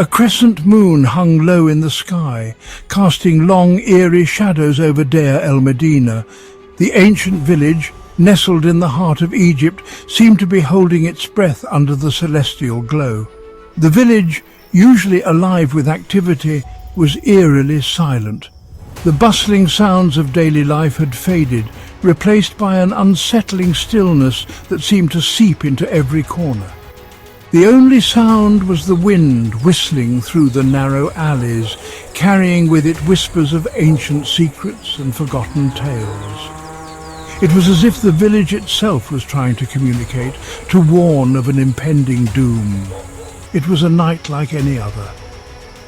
A crescent moon hung low in the sky, casting long, eerie shadows over Deir el-Medina. The ancient village, nestled in the heart of Egypt, seemed to be holding its breath under the celestial glow. The village, usually alive with activity, was eerily silent. The bustling sounds of daily life had faded, replaced by an unsettling stillness that seemed to seep into every corner. The only sound was the wind whistling through the narrow alleys, carrying with it whispers of ancient secrets and forgotten tales. It was as if the village itself was trying to communicate, to warn of an impending doom. It was a night like any other,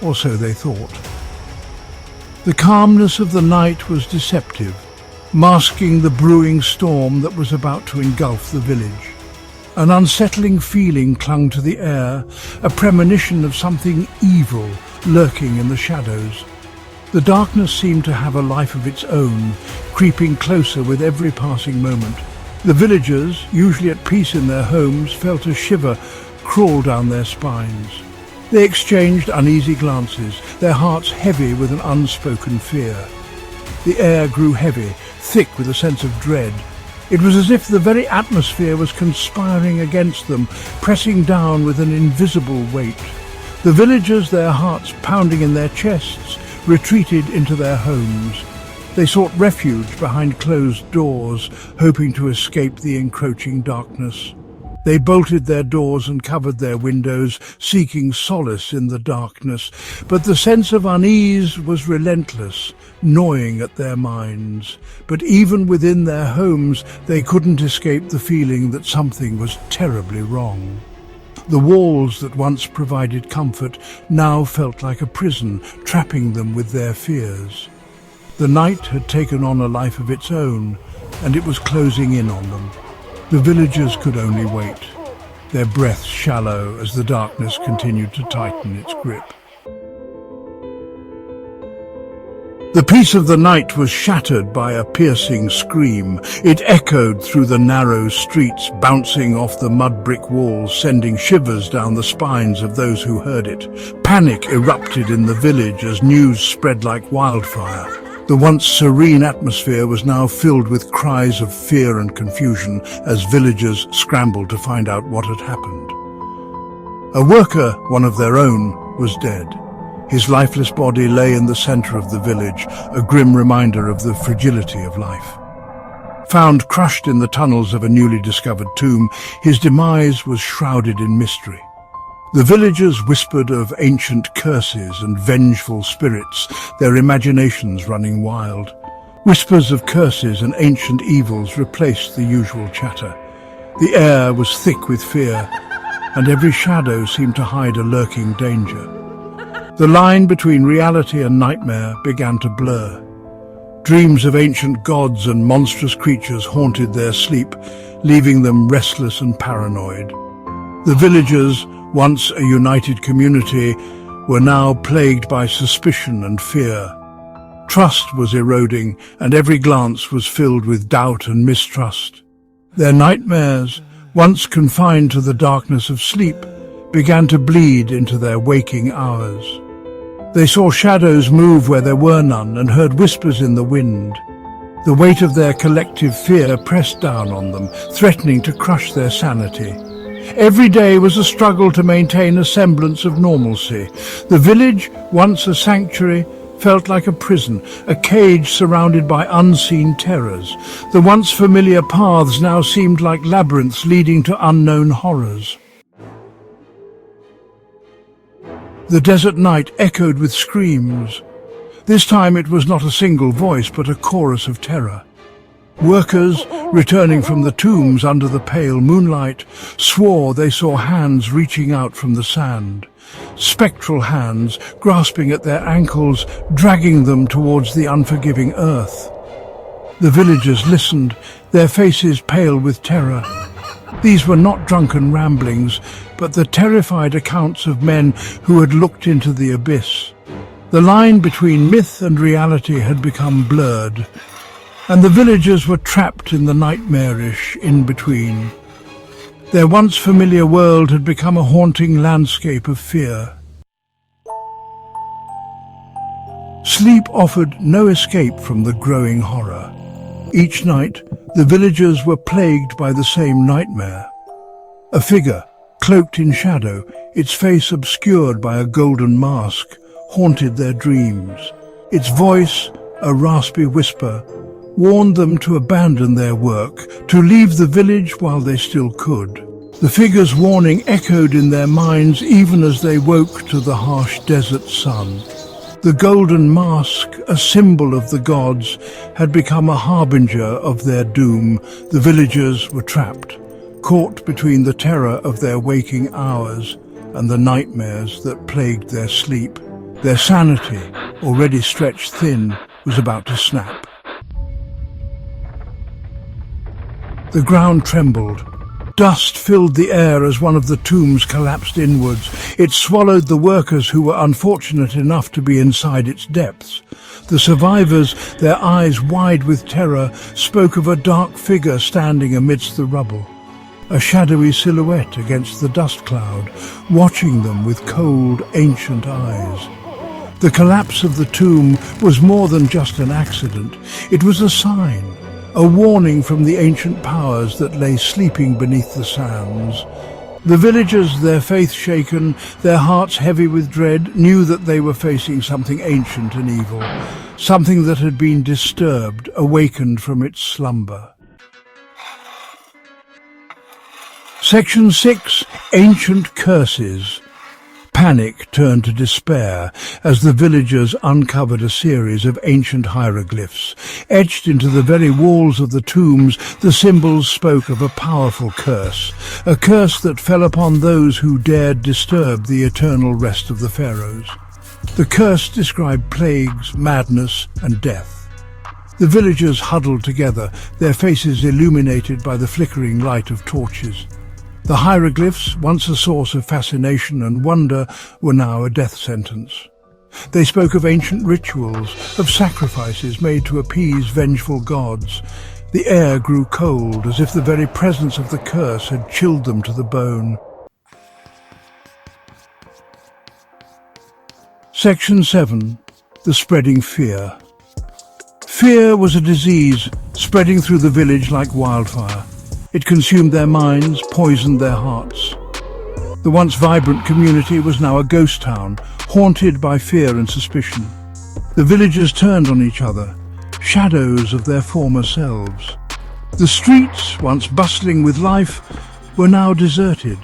or so they thought. The calmness of the night was deceptive, masking the brewing storm that was about to engulf the village. An unsettling feeling clung to the air, a premonition of something evil lurking in the shadows. The darkness seemed to have a life of its own, creeping closer with every passing moment. The villagers, usually at peace in their homes, felt a shiver crawl down their spines. They exchanged uneasy glances, their hearts heavy with an unspoken fear. The air grew heavy, thick with a sense of dread. It was as if the very atmosphere was conspiring against them, pressing down with an invisible weight. The villagers, their hearts pounding in their chests, retreated into their homes. They sought refuge behind closed doors, hoping to escape the encroaching darkness. They bolted their doors and covered their windows, seeking solace in the darkness. But the sense of unease was relentless, gnawing at their minds. But even within their homes, they couldn't escape the feeling that something was terribly wrong. The walls that once provided comfort now felt like a prison, trapping them with their fears. The night had taken on a life of its own, and it was closing in on them. The villagers could only wait, their breaths shallow as the darkness continued to tighten its grip. The peace of the night was shattered by a piercing scream. It echoed through the narrow streets, bouncing off the mud-brick walls, sending shivers down the spines of those who heard it. Panic erupted in the village as news spread like wildfire. The once serene atmosphere was now filled with cries of fear and confusion as villagers scrambled to find out what had happened. A worker, one of their own, was dead. His lifeless body lay in the center of the village, a grim reminder of the fragility of life. Found crushed in the tunnels of a newly discovered tomb, his demise was shrouded in mystery. The villagers whispered of ancient curses and vengeful spirits, their imaginations running wild. Whispers of curses and ancient evils replaced the usual chatter. The air was thick with fear, and every shadow seemed to hide a lurking danger. The line between reality and nightmare began to blur. Dreams of ancient gods and monstrous creatures haunted their sleep, leaving them restless and paranoid. The villagers, once a united community, were now plagued by suspicion and fear. Trust was eroding, and every glance was filled with doubt and mistrust. Their nightmares, once confined to the darkness of sleep, began to bleed into their waking hours. They saw shadows move where there were none and heard whispers in the wind. The weight of their collective fear pressed down on them, threatening to crush their sanity. Every day was a struggle to maintain a semblance of normalcy. The village, once a sanctuary, felt like a prison, a cage surrounded by unseen terrors. The once familiar paths now seemed like labyrinths leading to unknown horrors. The desert night echoed with screams. This time it was not a single voice, but a chorus of terror. Workers, returning from the tombs under the pale moonlight, swore they saw hands reaching out from the sand. Spectral hands, grasping at their ankles, dragging them towards the unforgiving earth. The villagers listened, their faces pale with terror. These were not drunken ramblings, but the terrified accounts of men who had looked into the abyss. The line between myth and reality had become blurred, and the villagers were trapped in the nightmarish in-between. Their once familiar world had become a haunting landscape of fear. Sleep offered no escape from the growing horror. Each night, the villagers were plagued by the same nightmare. A figure, cloaked in shadow, its face obscured by a golden mask, haunted their dreams. Its voice, a raspy whisper, warned them to abandon their work, to leave the village while they still could. The figure's warning echoed in their minds even as they woke to the harsh desert sun. The golden mask, a symbol of the gods, had become a harbinger of their doom. The villagers were trapped, caught between the terror of their waking hours and the nightmares that plagued their sleep. Their sanity, already stretched thin, was about to snap. The ground trembled. Dust filled the air as one of the tombs collapsed inwards. It swallowed the workers who were unfortunate enough to be inside its depths. The survivors, their eyes wide with terror, spoke of a dark figure standing amidst the rubble, a shadowy silhouette against the dust cloud, watching them with cold, ancient eyes. The collapse of the tomb was more than just an accident. It was a sign, a warning from the ancient powers that lay sleeping beneath the sands. The villagers, their faith shaken, their hearts heavy with dread, knew that they were facing something ancient and evil, something that had been disturbed, awakened from its slumber. Section 6. Ancient Curses. Panic turned to despair as the villagers uncovered a series of ancient hieroglyphs. Etched into the very walls of the tombs, the symbols spoke of a powerful curse, a curse that fell upon those who dared disturb the eternal rest of the pharaohs. The curse described plagues, madness, and death. The villagers huddled together, their faces illuminated by the flickering light of torches. The hieroglyphs, once a source of fascination and wonder, were now a death sentence. They spoke of ancient rituals, of sacrifices made to appease vengeful gods. The air grew cold, as if the very presence of the curse had chilled them to the bone. Section 7. The Spreading Fear. Fear was a disease spreading through the village like wildfire. It consumed their minds, poisoned their hearts. The once vibrant community was now a ghost town, haunted by fear and suspicion. The villagers turned on each other, shadows of their former selves. The streets, once bustling with life, were now deserted.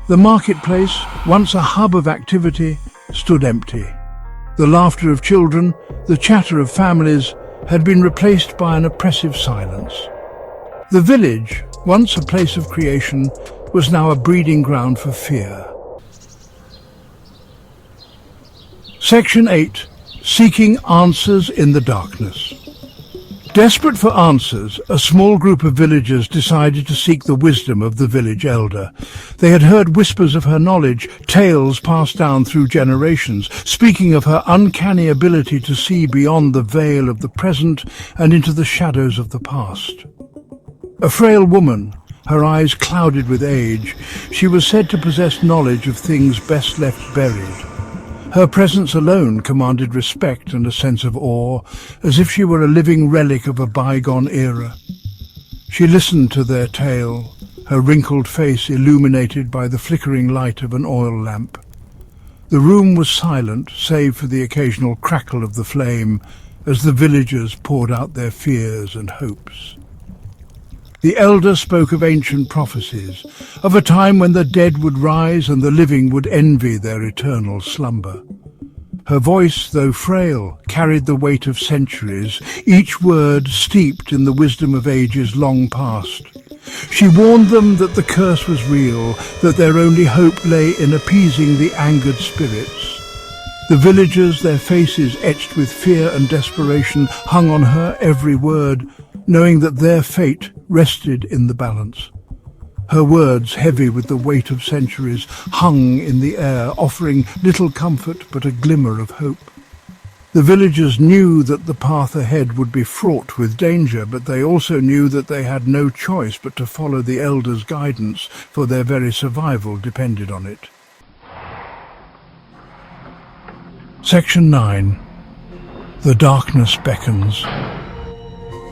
The marketplace, once a hub of activity, stood empty. The laughter of children, the chatter of families, had been replaced by an oppressive silence. The village, once a place of creation, was now a breeding ground for fear. Section 8. Seeking Answers in the Darkness. Desperate for answers, a small group of villagers decided to seek the wisdom of the village elder. They had heard whispers of her knowledge, tales passed down through generations, speaking of her uncanny ability to see beyond the veil of the present and into the shadows of the past. A frail woman, her eyes clouded with age, she was said to possess knowledge of things best left buried. Her presence alone commanded respect and a sense of awe, as if she were a living relic of a bygone era. She listened to their tale, her wrinkled face illuminated by the flickering light of an oil lamp. The room was silent, save for the occasional crackle of the flame, as the villagers poured out their fears and hopes. The elder spoke of ancient prophecies, of a time when the dead would rise and the living would envy their eternal slumber. Her voice, though frail, carried the weight of centuries, each word steeped in the wisdom of ages long past. She warned them that the curse was real, that their only hope lay in appeasing the angered spirits. The villagers, their faces etched with fear and desperation, hung on her every word, knowing that their fate rested in the balance. Her words, heavy with the weight of centuries, hung in the air, offering little comfort but a glimmer of hope. The villagers knew that the path ahead would be fraught with danger, but they also knew that they had no choice but to follow the elder's guidance, for their very survival depended on it. Section 9. The darkness beckons.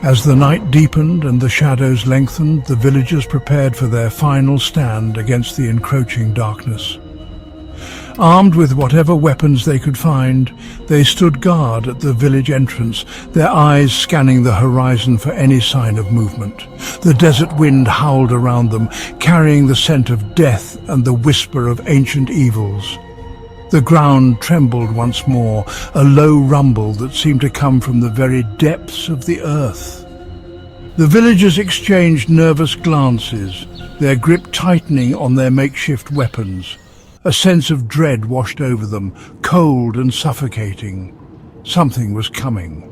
As the night deepened and the shadows lengthened, the villagers prepared for their final stand against the encroaching darkness. Armed with whatever weapons they could find, they stood guard at the village entrance, their eyes scanning the horizon for any sign of movement. The desert wind howled around them, carrying the scent of death and the whisper of ancient evils. The ground trembled once more, a low rumble that seemed to come from the very depths of the earth. The villagers exchanged nervous glances, their grip tightening on their makeshift weapons. A sense of dread washed over them, cold and suffocating. Something was coming.